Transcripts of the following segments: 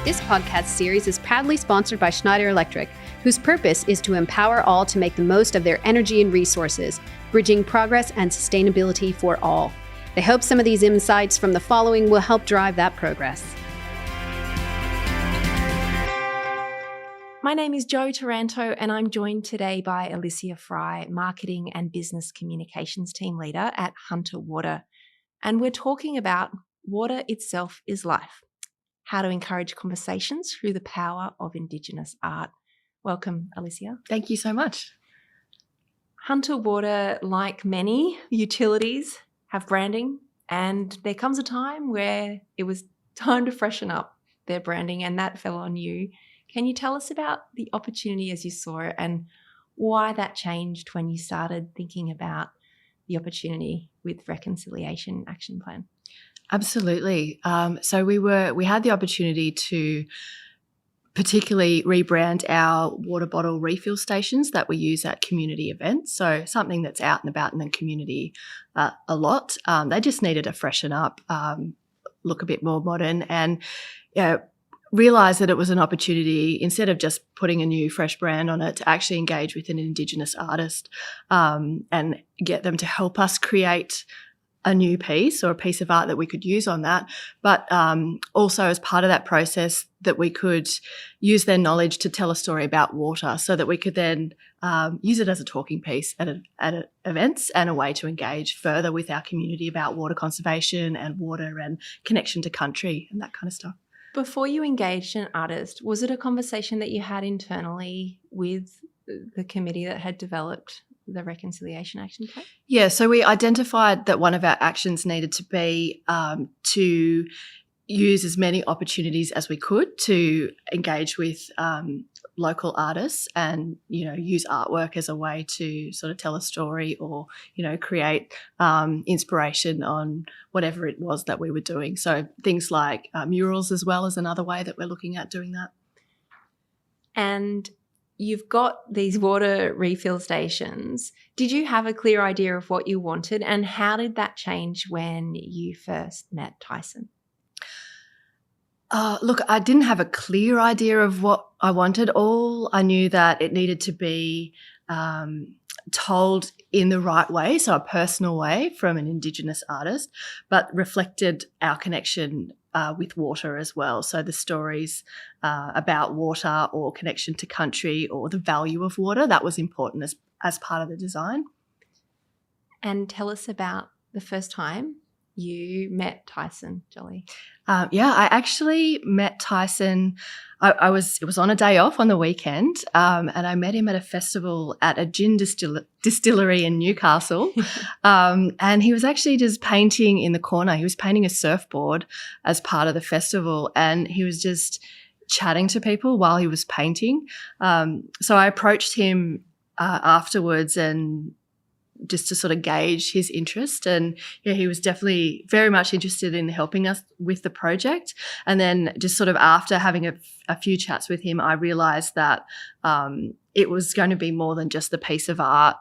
This podcast series is proudly sponsored by Schneider Electric, whose purpose is to empower all to make the most of their energy and resources, bridging progress and sustainability for all. They hope some of these insights from the following will help drive that progress. My name is Jo Taranto, and I'm joined today by Alicia Fry, Marketing and Business Communications Team Leader at Hunter Water. And we're talking about water itself is life, how to encourage conversations through the power of Indigenous art. Welcome, Alicia. Thank you so much. Hunter Water, like many utilities, have branding, and there comes a time where it was time to freshen up their branding, and that fell on you. Can you tell us about the opportunity as you saw it and why that changed when you started thinking about the opportunity with Reconciliation Action Plan? Absolutely. So we had the opportunity to particularly rebrand our water bottle refill stations that we use at community events. So something that's out and about in the community a lot. They just needed to freshen up, look a bit more modern, and realised that it was an opportunity, instead of just putting a new fresh brand on it, to actually engage with an Indigenous artist and get them to help us create a new piece or a piece of art that we could use on that, but also as part of that process that we could use their knowledge to tell a story about water, so that we could then use it as a talking piece at events and a way to engage further with our community about water conservation and water and connection to country and that kind of stuff. Before you engaged an artist, was it a conversation that you had internally with the committee that had developed the Reconciliation Action Plan? Yeah, so we identified that one of our actions needed to be to use as many opportunities as we could to engage with local artists and, use artwork as a way to sort of tell a story or, create inspiration on whatever it was that we were doing. So things like murals as well is another way that we're looking at doing that. And you've got these water refill stations. Did you have a clear idea of what you wanted, and how did that change when you first met Tyson? Look, I didn't have a clear idea of what I wanted. All I knew that it needed to be told in the right way, so a personal way from an Indigenous artist, but reflected our connection with water as well. So the stories about water or connection to country or the value of water, that was important as part of the design. And tell us about the first time you met Tyson, Jolly. I actually met Tyson. It was on a day off on the weekend, and I met him at a festival at a gin distillery in Newcastle. And he was actually just painting in the corner. He was painting a surfboard as part of the festival, and he was just chatting to people while he was painting. So I approached him afterwards and just to sort of gauge his interest, and he was definitely very much interested in helping us with the project. And then just sort of after having a few chats with him, I realised that it was going to be more than just the piece of art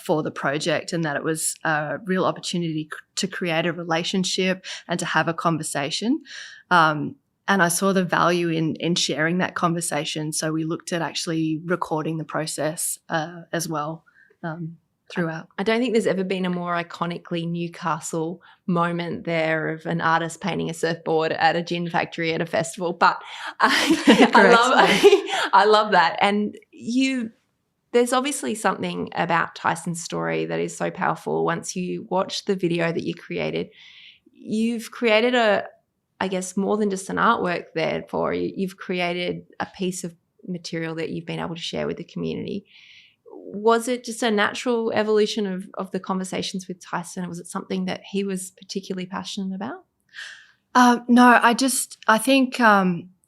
for the project, and that it was a real opportunity to create a relationship and to have a conversation. And I saw the value in sharing that conversation, so we looked at actually recording the process as well. Throughout. I don't think there's ever been a more iconically Newcastle moment there of an artist painting a surfboard at a gin factory at a festival. But I love that. And there's obviously something about Tyson's story that is so powerful. Once you watch the video that you created, you've created more than just an artwork there for you. You've created a piece of material that you've been able to share with the community. Was it just a natural evolution of the conversations with Tyson? Was it something that he was particularly passionate about? No, I think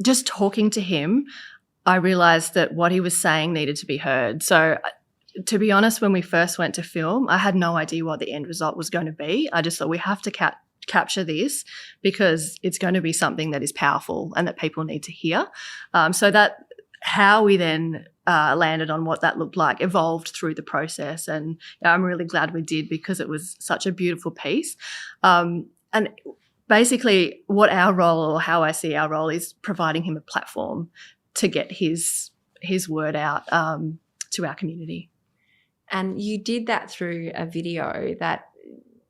just talking to him, I realised that what he was saying needed to be heard. So to be honest, when we first went to film, I had no idea what the end result was going to be. I just thought we have to capture this because it's going to be something that is powerful and that people need to hear. So that how we then landed on what that looked like evolved through the process, and I'm really glad we did because it was such a beautiful piece. And basically what our role, or how I see our role, is providing him a platform to get his word out to our community. And you did that through a video that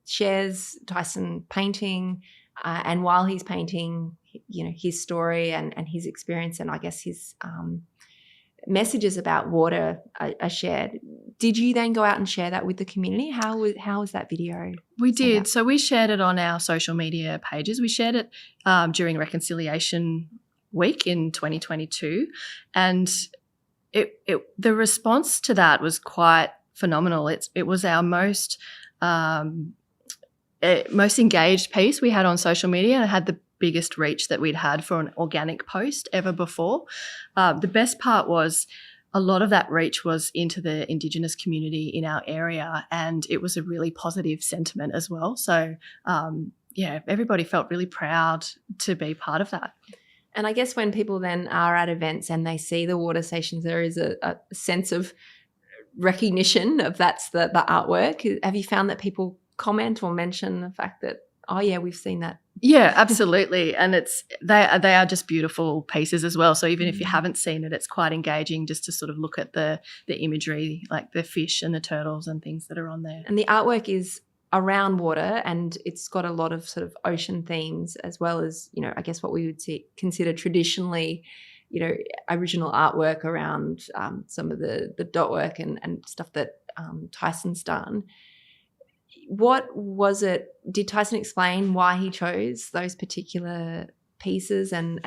shares Tyson painting, and while he's painting, his story and his experience, and I guess his messages about water are shared. Did you then go out and share that with the community? How was that video? We did. So we shared it on our social media pages. We shared it during Reconciliation Week in 2022, and the response to that was quite phenomenal. It was our most engaged piece we had on social media, and it had the biggest reach that we'd had for an organic post ever before. The best part was a lot of that reach was into the Indigenous community in our area, and it was a really positive sentiment as well. So, everybody felt really proud to be part of that. And I guess when people then are at events and they see the water stations, there is a sense of recognition of that's the artwork. Have you found that people comment or mention the fact that, oh yeah, we've seen that? Yeah, absolutely. And they are just beautiful pieces as well. So even if you haven't seen it, it's quite engaging just to sort of look at the imagery, like the fish and the turtles and things that are on there. And the artwork is around water, and it's got a lot of sort of ocean themes, as well as, I guess what we would consider traditionally, original artwork around some of the dot work and stuff that Tyson's done. What was it? Did Tyson explain why he chose those particular pieces and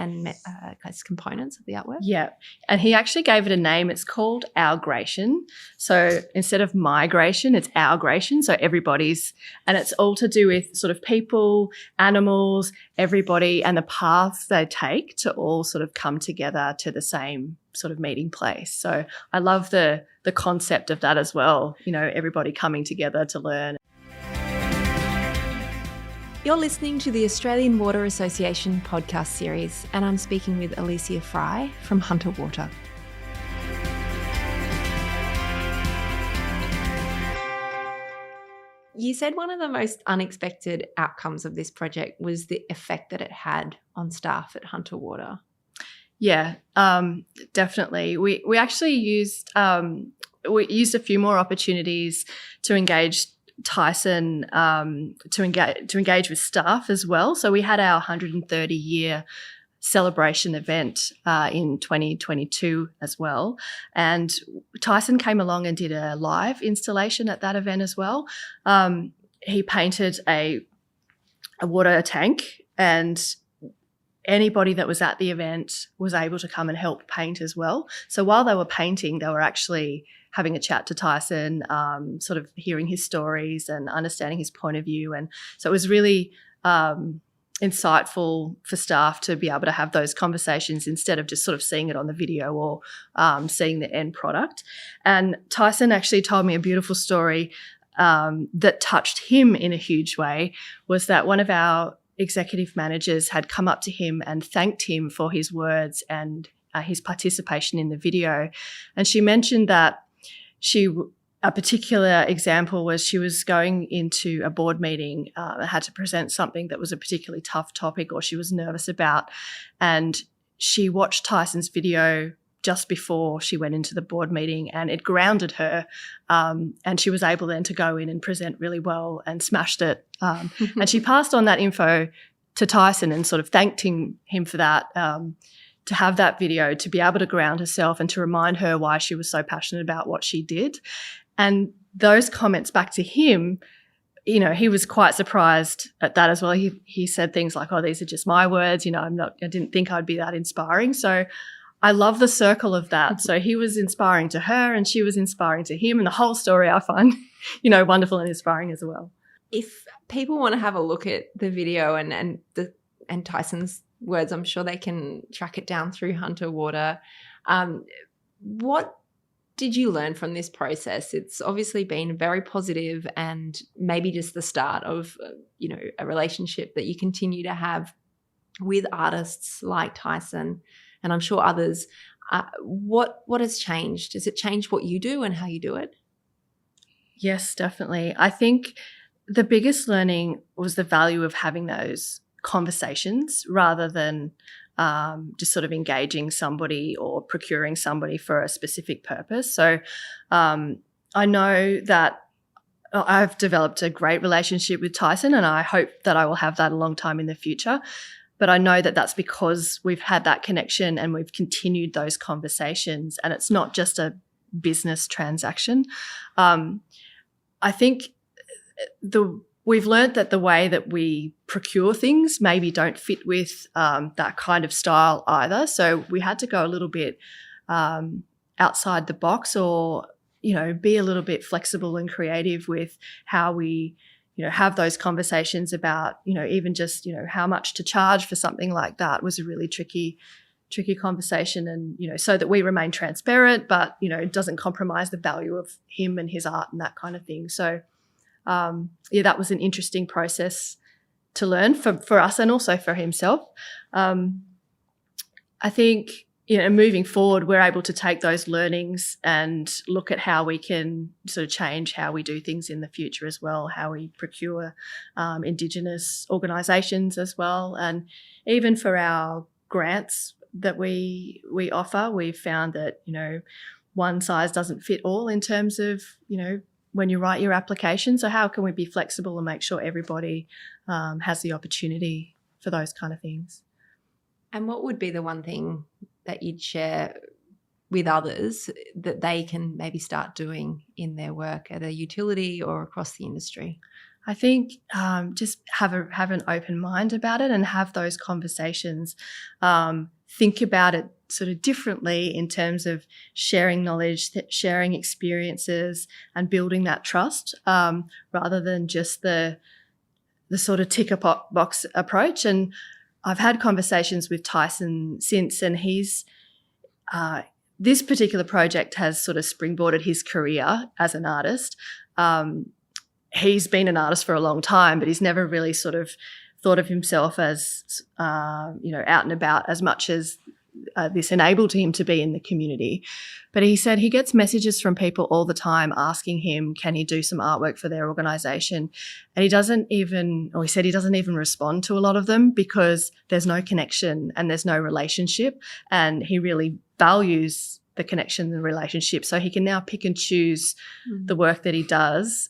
components of the artwork? Yeah, and he actually gave it a name. It's called Ourgration. So instead of migration, it's Ourgration. So everybody's, and it's all to do with sort of people, animals, everybody, and the paths they take to all sort of come together to the same sort of meeting place. So I love the concept of that as well. Everybody coming together to learn. You're listening to the Australian Water Association podcast series, and I'm speaking with Alicia Fry from Hunter Water. You said one of the most unexpected outcomes of this project was the effect that it had on staff at Hunter Water. Yeah, definitely. We actually used a few more opportunities to engage Tyson to engage with staff as well. So we had our 130-year celebration event in 2022 as well, and Tyson came along and did a live installation at that event as well. He painted a water tank, and anybody that was at the event was able to come and help paint as well. So while they were painting, they were actually having a chat to Tyson, sort of hearing his stories and understanding his point of view. And so it was really insightful for staff to be able to have those conversations instead of just sort of seeing it on the video or seeing the end product. And Tyson actually told me a beautiful story that touched him in a huge way, was that one of our executive managers had come up to him and thanked him for his words and his participation in the video. And she mentioned that a particular example was she was going into a board meeting, had to present something that was a particularly tough topic or she was nervous about, and she watched Tyson's video just before she went into the board meeting, and it grounded her, and she was able then to go in and present really well and smashed it. And she passed on that info to Tyson and sort of thanked him for that, to have that video, to be able to ground herself and to remind her why she was so passionate about what she did. And those comments back to him, he was quite surprised at that as well. He said things like, "Oh, these are just my words. I didn't think I'd be that inspiring." So I love the circle of that. So he was inspiring to her and she was inspiring to him, and the whole story I find, wonderful and inspiring as well. If people want to have a look at the video and Tyson's words, I'm sure they can track it down through Hunter Water. What did you learn from this process? It's obviously been very positive and maybe just the start of, a relationship that you continue to have with artists like Tyson, and I'm sure others. What has changed? Has it changed what you do and how you do it? Yes, definitely. I think the biggest learning was the value of having those conversations rather than just sort of engaging somebody or procuring somebody for a specific purpose. So I know that I've developed a great relationship with Tyson, and I hope that I will have that a long time in the future. But I know that that's because we've had that connection and we've continued those conversations, and it's not just a business transaction. I think we've learned that the way that we procure things maybe don't fit with that kind of style either. So we had to go a little bit outside the box, or be a little bit flexible and creative with how we, have those conversations about, even just, how much to charge for something like that was a really tricky conversation, and, so that we remain transparent, but, it doesn't compromise the value of him and his art and that kind of thing. So, that was an interesting process to learn for us and also for himself. I think, moving forward, we're able to take those learnings and look at how we can sort of change how we do things in the future as well, how we procure Indigenous organisations as well. And even for our grants that we offer, we've found that, one size doesn't fit all in terms of, when you write your application. So how can we be flexible and make sure everybody has the opportunity for those kind of things? And what would be the one thing that you'd share with others that they can maybe start doing in their work at a utility or across the industry? I think just have an open mind about it and have those conversations. Think about it sort of differently in terms of sharing knowledge, sharing experiences, and building that trust rather than just the sort of tick a box approach. And I've had conversations with Tyson since, and he's this particular project has sort of springboarded his career as an artist. He's been an artist for a long time, but he's never really sort of thought of himself as out and about as much as this enabled him to be in the community. But he said he gets messages from people all the time asking him, can he do some artwork for their organisation? And he said he doesn't even respond to a lot of them because there's no connection and there's no relationship. And he really values the connection and the relationship. So he can now pick and choose the work that he does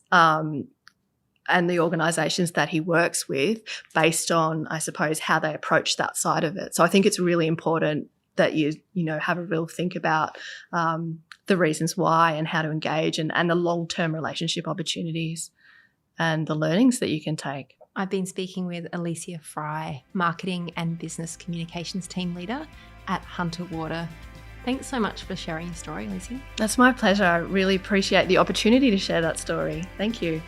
and the organisations that he works with based on, I suppose, how they approach that side of it. So I think it's really important that you have a real think about the reasons why and how to engage and the long-term relationship opportunities and the learnings that you can take. I've been speaking with Alicia Fry, Marketing and Business Communications Team Leader at Hunter Water. Thanks so much for sharing your story, Alicia. That's my pleasure. I really appreciate the opportunity to share that story. Thank you.